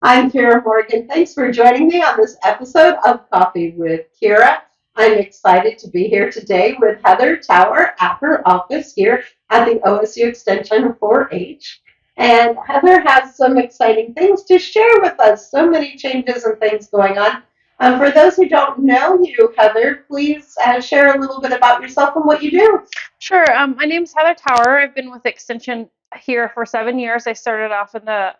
I'm Kiera Morgan. Thanks for joining me on this episode of Coffee with Kiera. I'm excited to be here today with Heather Tower at her office here at the OSU Extension 4-H. And Heather has some exciting things to share with us. So many changes and things going on. For those who don't know you, Heather, please share a little bit about yourself and what you do. Sure. My name is Heather Tower. I've been with Extension here for 7 years. I started off in the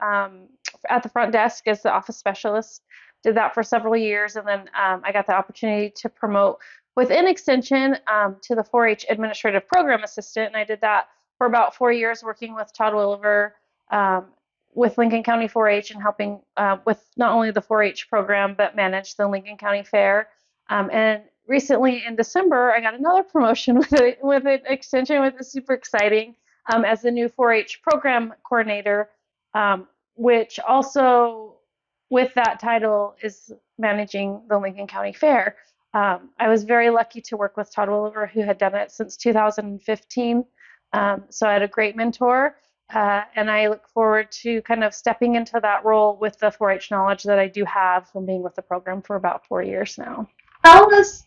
at the front desk as the office specialist. Did that for several years, and then I got the opportunity to promote within Extension to the 4-H Administrative Program Assistant, and I did that for about 4 years, working with Todd Williver um, with Lincoln County 4-H and helping with not only the 4-H program but manage the Lincoln County Fair. And recently in December, I got another promotion with an extension, which is super exciting, as the new 4-H program coordinator, which also with that title is managing the Lincoln County Fair. I was very lucky to work with Todd Williver, who had done it since 2015. So I had a great mentor, and I look forward to kind of stepping into that role with the 4-H knowledge that I do have from being with the program for about 4 years now. Tell us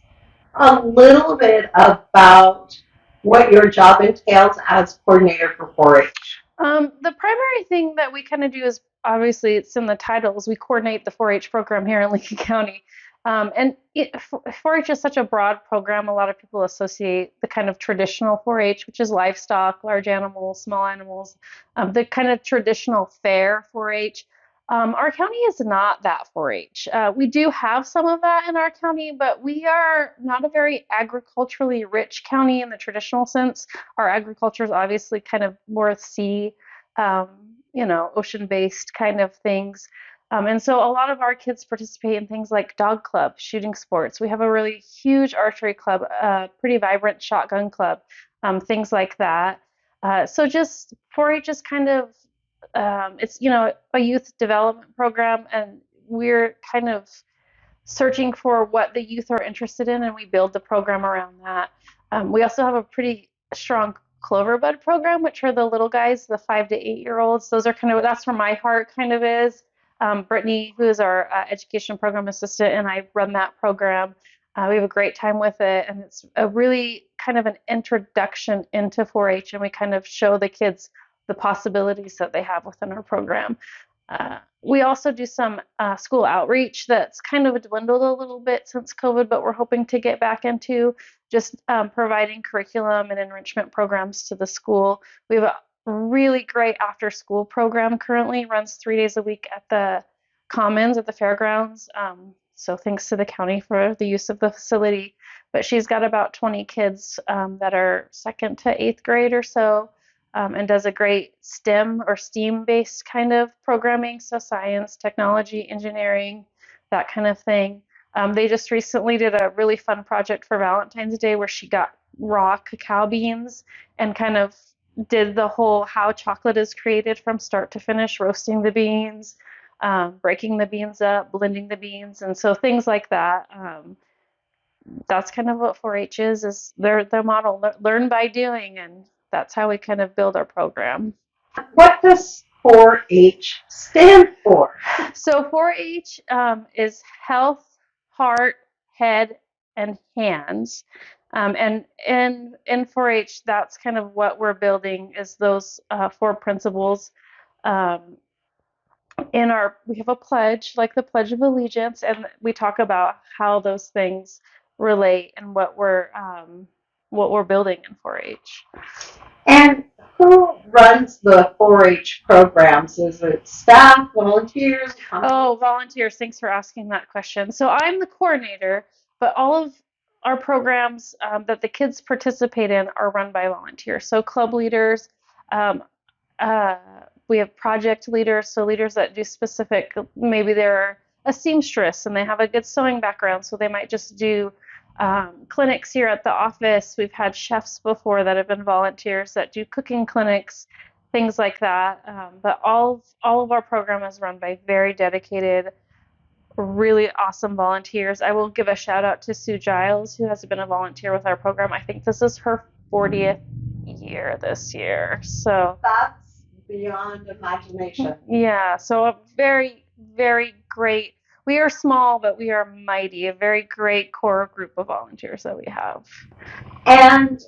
a little bit about what your job entails as coordinator for 4-H. The primary thing that we kind of do is obviously it's in the titles. We coordinate the 4-H program here in Lincoln County. 4-H is such a broad program. A lot of people associate the kind of traditional 4-H, which is livestock, large animals, small animals, the kind of traditional fair 4-H. Our county is not that 4-H. We do have some of that in our county, but we are not a very agriculturally rich county in the traditional sense. Our agriculture is obviously kind of more sea, um, ocean-based kind of things. And so a lot of our kids participate in things like dog club, shooting sports. We have a really huge archery club, a pretty vibrant shotgun club, things like that. So just 4-H is kind of it's a youth development program, and we're kind of searching for what the youth are interested in, and we build the program around that. We also have a pretty strong Clover Bud program, which are the little guys, the 5 to 8 year olds. Those are kind of that's where my heart kind of is. Brittany, who is our education program assistant, and I run that program. We have a great time with it, and it's a really kind of an introduction into 4-H, and we kind of show the kids the possibilities that they have within our program. We also do some school outreach that's kind of dwindled a little bit since COVID, but we're hoping to get back into just providing curriculum and enrichment programs to the school. We have a really great after school program currently, runs 3 days a week at the Commons at the fairgrounds. So thanks to the county for the use of the facility. But she's got about 20 kids that are second to eighth grade or so, and does a great STEM or STEAM based kind of programming, so science, technology, engineering, that kind of thing. They just recently did a really fun project for Valentine's Day where she got raw cacao beans and kind of did the whole how chocolate is created from start to finish, roasting the beans, breaking the beans up, blending the beans, and so things like that. That's kind of what 4-H is their model, learn by doing, and that's how we kind of build our program. What does 4-H stand for? So 4-H is health, heart, head, and hands. And in 4-H, that's kind of what we're building is those four principles. Um, we have a pledge, like the Pledge of Allegiance, and we talk about how those things relate and what we're building in 4-H. And who runs the 4-H programs? Is it staff, volunteers? Oh, volunteers. Thanks for asking that question. So I'm the coordinator, but all of our programs that the kids participate in are run by volunteers. So club leaders, um, uh, we have project leaders, so leaders that do specific, maybe they're a seamstress and they have a good sewing background, so they might just do clinics here at the office. We've had chefs before that have been volunteers that do cooking clinics, things like that. But all of our program is run by very dedicated, really awesome volunteers. I will give a shout out to Sue Giles, who has been a volunteer with our program. I think this is her 40th year this year. So That's beyond imagination. yeah, so a very very great. We are small, but we are mighty. A very great core group of volunteers that we have. And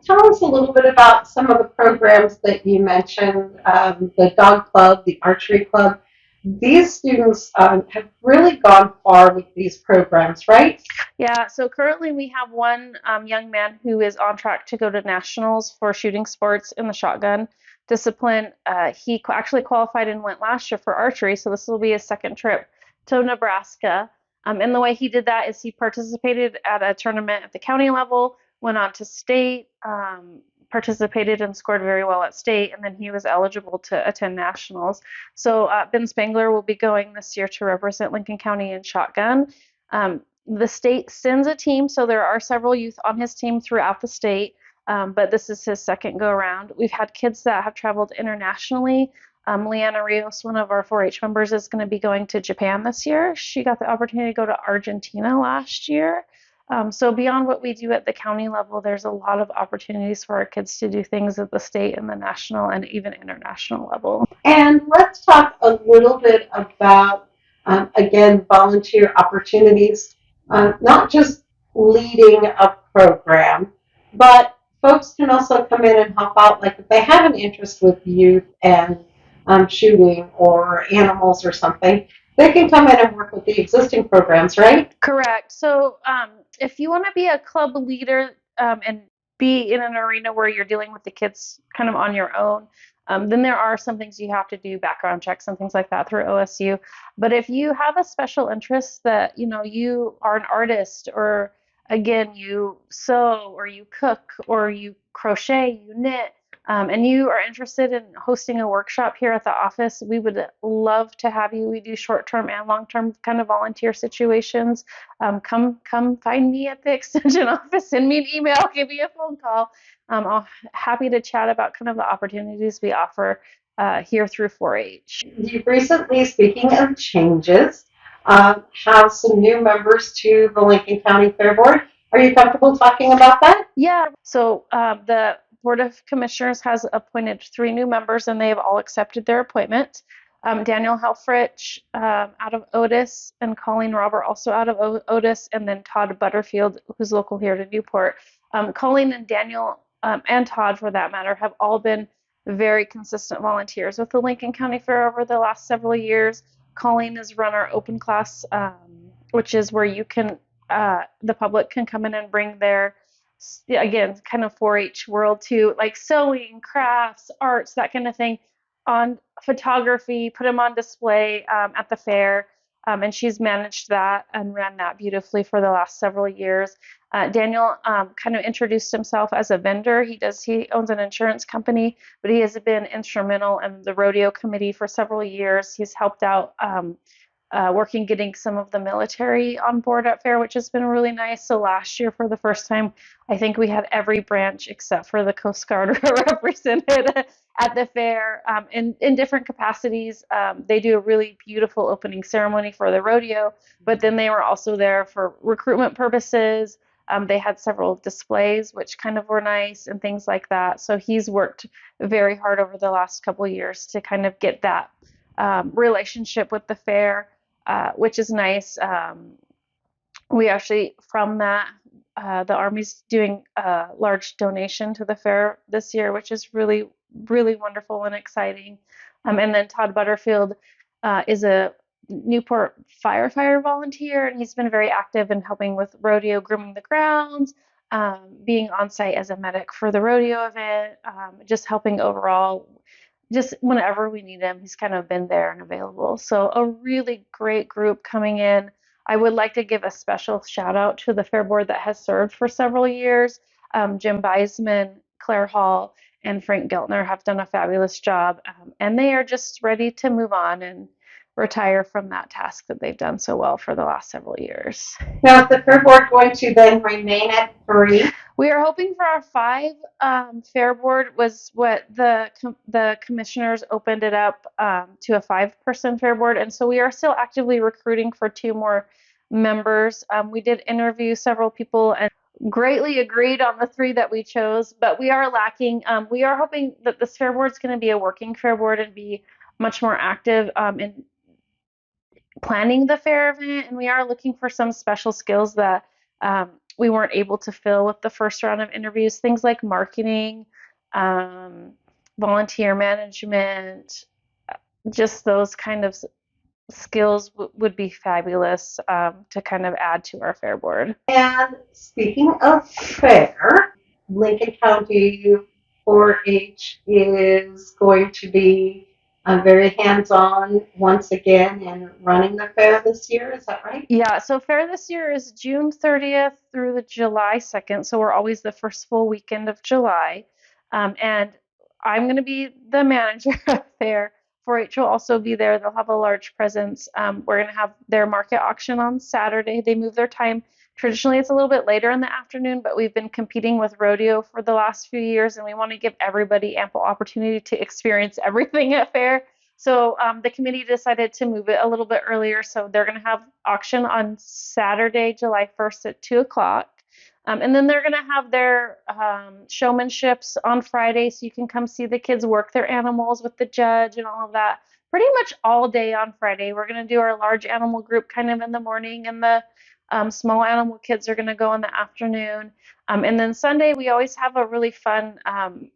tell us a little bit about some of the programs that you mentioned, the dog club, the archery club. These students have really gone far with these programs, right? Yeah, so currently we have one young man who is on track to go to nationals for shooting sports in the shotgun discipline. He actually qualified and went last year for archery, so this will be his second trip to Nebraska. And the way he did that is he participated at a tournament at the county level, went on to state, participated and scored very well at state, and then he was eligible to attend nationals. So Ben Spangler will be going this year to represent Lincoln County in shotgun. The state sends a team, so there are several youth on his team throughout the state, but this is his second go around. We've had kids that have traveled internationally. Leanna Rios, one of our 4-H members, is going to be going to Japan this year. She got the opportunity to go to Argentina last year. So beyond what we do at the county level, there's a lot of opportunities for our kids to do things at the state and the national and even international level. And let's talk a little bit about, again, volunteer opportunities, not just leading a program, but folks can also come in and help out. Like if they have an interest with youth and shooting or animals or something, they can come in and work with the existing programs, right? Correct. So, if you want to be a club leader and be in an arena where you're dealing with the kids kind of on your own, then there are some things you have to do, background checks and things like that through OSU. But if you have a special interest that, you are an artist or again, you sew or you cook or you crochet, you knit, and you are interested in hosting a workshop here at the office, we would love to have you. We do short-term and long-term kind of volunteer situations. Come find me at the extension office. Send me an email. Give me a phone call. I'm happy to chat about kind of the opportunities we offer here through 4-H. You've recently, speaking of changes, have some new members to the Lincoln County Fair Board. Are you comfortable talking about that? Yeah. So the Board of Commissioners has appointed 3 new members, and they have all accepted their appointment. Daniel Helfrich out of Otis, and Colleen Robert also out of Otis, and then Todd Butterfield, who's local here to Newport. Colleen and Daniel, and Todd, for that matter, have all been very consistent volunteers with the Lincoln County Fair over the last several years. Colleen has run our open class, which is where you can the public can come in and bring their again kind of 4-H world to like sewing, crafts, arts, that kind of thing, on photography, put them on display at the fair. And she's managed that and ran that beautifully for the last several years. Daniel kind of introduced himself as a vendor. He owns an insurance company, but he has been instrumental in the rodeo committee for several years. He's helped out working getting some of the military on board at fair, which has been really nice. So last year, for the first time, I think we had every branch except for the Coast Guard represented at the fair in different capacities. They do a really beautiful opening ceremony for the rodeo, but then they were also there for recruitment purposes. They had several displays, which kind of were nice and things like that. So he's worked very hard over the last couple of years to kind of get that relationship with the fair, which is nice. We actually, from that, the Army's doing a large donation to the fair this year, which is really, really wonderful and exciting. And then Todd Butterfield is a Newport firefighter volunteer, and he's been very active in helping with rodeo, grooming the grounds, being on site as a medic for the rodeo event, just helping overall. Just whenever we need him, he's kind of been there and available. So a really great group coming in. I would like to give a special shout out to the Fair Board that has served for several years. Jim Beisman, Claire Hall, and Frank Geltner have done a fabulous job, and they are just ready to move on and retire from that task that they've done so well for the last several years. Now, is the Fair Board going to then remain at 3? We are hoping for our 5. Fair Board was what the commissioners opened it up to a 5-person Fair Board, and so we are still actively recruiting for 2 more members. We did interview several people and greatly agreed on the 3 that we chose, but we are lacking. We are hoping that this Fair Board is going to be a working Fair Board and be much more active in planning the fair event, and we are looking for some special skills that we weren't able to fill with the first round of interviews. Things like marketing, um, volunteer management, just those kind of skills would be fabulous to kind of add to our fair board. And speaking of fair, Lincoln County 4-H is going to be very hands-on once again in running the fair this year. Is that right? Yeah, so fair this year is June 30th through the July 2nd. So we're always the first full weekend of July. And I'm going to be the manager of fair. 4-H will also be there. They'll have a large presence. We're going to have their market auction on Saturday. They move their time. Traditionally, it's a little bit later in the afternoon, but we've been competing with rodeo for the last few years, and we want to give everybody ample opportunity to experience everything at fair. So the committee decided to move it a little bit earlier. So they're going to have auction on Saturday, July 1st at 2 o'clock. And then they're going to have their showmanships on Friday, so you can come see the kids work their animals with the judge and all of that. Pretty much all day on Friday. We're going to do our large animal group kind of in the morning, and the small animal kids are going to go in the afternoon. And then Sunday, we always have a really fun,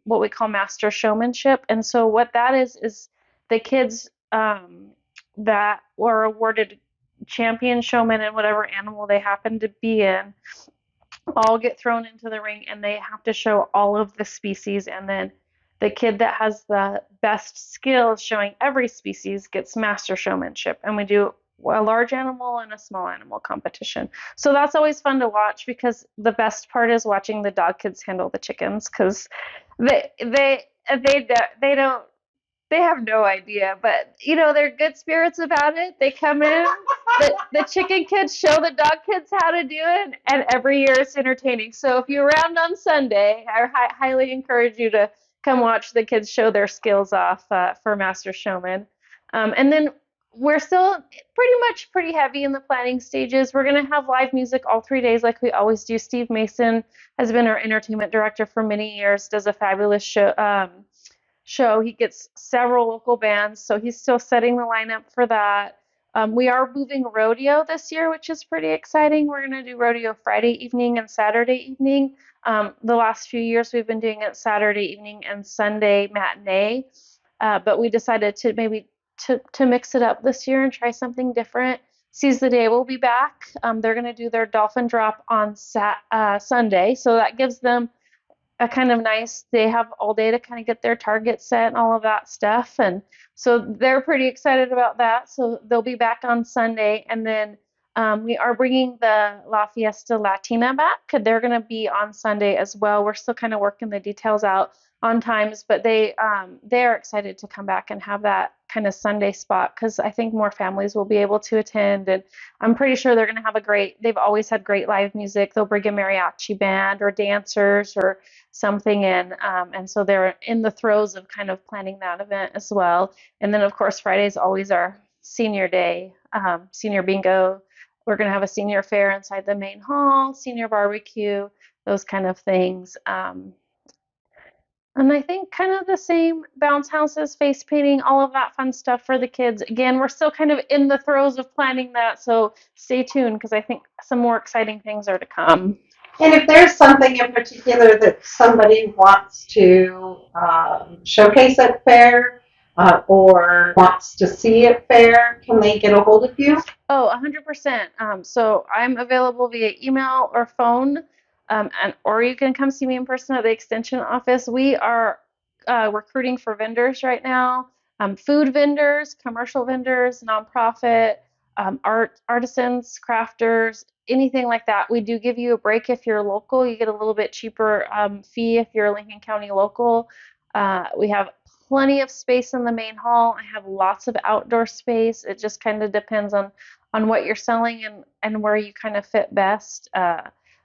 what we call master showmanship. And so what that is the kids that were awarded champion showman in whatever animal they happen to be in all get thrown into the ring, and they have to show all of the species, and then the kid that has the best skills showing every species gets master showmanship. And we do a large animal and a small animal competition. So that's always fun to watch, because the best part is watching the dog kids handle the chickens, because they don't, they have no idea, but they're good spirits about it. They come in, the chicken kids show the dog kids how to do it, and every year it's entertaining. So if you're around on Sunday, I highly encourage you to come watch the kids show their skills off for Master Showman. And then we're still pretty heavy in the planning stages. We're going to have live music all 3 days like we always do. Steve Mason has been our entertainment director for many years, does a fabulous show. He gets several local bands, so he's still setting the lineup for that. We are moving rodeo this year, which is pretty exciting. We're going to do rodeo Friday evening and Saturday evening. The last few years we've been doing it Saturday evening and Sunday matinee, but we decided to maybe to mix it up this year and try something different. Seize the Day will be back. They're going to do their dolphin drop on Sunday, so that gives them a kind of nice, they have all day to kind of get their target set and all of that stuff. And so they're pretty excited about that. So they'll be back on Sunday. And then we are bringing the La Fiesta Latina back. They're going to be on Sunday as well. We're still kind of working the details out on times, but they are excited to come back and have that kind of Sunday spot, because I think more families will be able to attend. And I'm pretty sure they're going to have they've always had great live music. They'll bring a mariachi band or dancers or something in. And so they're in the throes of kind of planning that event as well. And then, of course, Friday is always our senior day, senior bingo. We're going to have a senior fair inside the main hall, senior barbecue, those kind of things. And I think kind of the same bounce houses, face painting, all of that fun stuff for the kids. Again, we're still kind of in the throes of planning that, so stay tuned, because I think some more exciting things are to come. And if there's something in particular that somebody wants to showcase at fair or wants to see at fair, can they get a hold of you? Oh, 100%. So I'm available via email or phone, or you can come see me in person at the extension office. We are recruiting for vendors right now, food vendors, commercial vendors, nonprofit, artisans, crafters, anything like that. We do give you a break if you're local. You get a little bit cheaper fee if you're Lincoln County local. We have plenty of space in the main hall. I have lots of outdoor space. It just kind of depends on what you're selling and where you kind of fit best.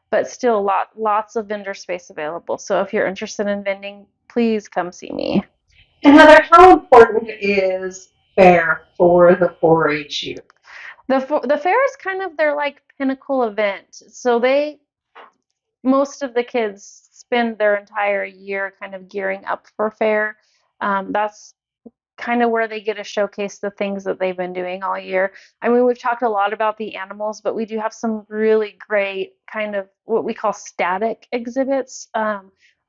But still, lots of vendor space available. So if you're interested in vending, please come see me. And Heather, how important is fair for the 4-H youth? The fair is kind of their like pinnacle event. So most of the kids spend their entire year kind of gearing up for fair. That's kind of where they get to showcase the things that they've been doing all year. I mean, we've talked a lot about the animals, but we do have some really great kind of what we call static exhibits,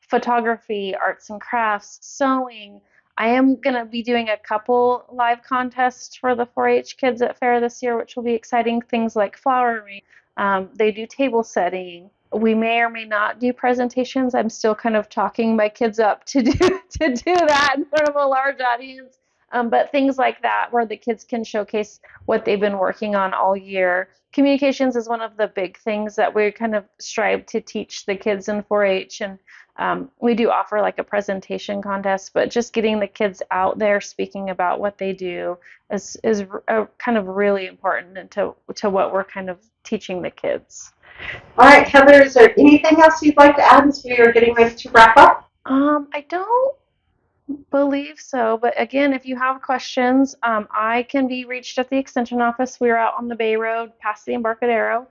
photography, arts and crafts, sewing. I am going to be doing a couple live contests for the 4-H kids at fair this year, which will be exciting. Things like flower arranging. They do table setting. We may or may not do presentations. I'm still kind of talking my kids up to do that in front of a large audience. But things like that, where the kids can showcase what they've been working on all year. Communications is one of the big things that we kind of strive to teach the kids in 4-H, and we do offer like a presentation contest. But just getting the kids out there speaking about what they do is kind of really important to what we're kind of teaching the kids. All right, Heather, is there anything else you'd like to add as we are getting ready to wrap up? I don't believe so, but again, if you have questions, I can be reached at the extension office. We're out on the Bay Road past the Embarcadero,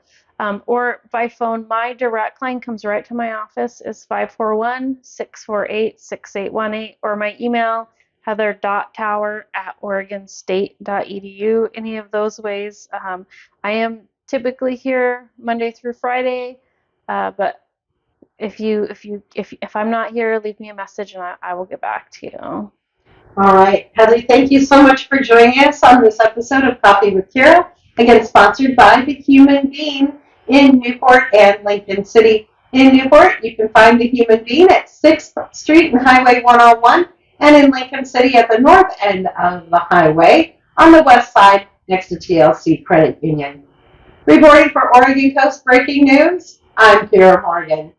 or by phone. My direct line comes right to my office is 541-648-6818, or my email, heather.tower@oregonstate.edu. Any of those ways. I am typically here Monday through Friday, but if I'm not here, leave me a message and I will get back to you. All right, Heather, thank you so much for joining us on this episode of Coffee with Kiera, again sponsored by The Human Bean in Newport and Lincoln City. In Newport, you can find The Human Bean at 6th Street and Highway 101, and in Lincoln City at the north end of the highway on the west side next to TLC Credit Union. Reporting for Oregon Coast Breaking News, I'm Kiera Morgan.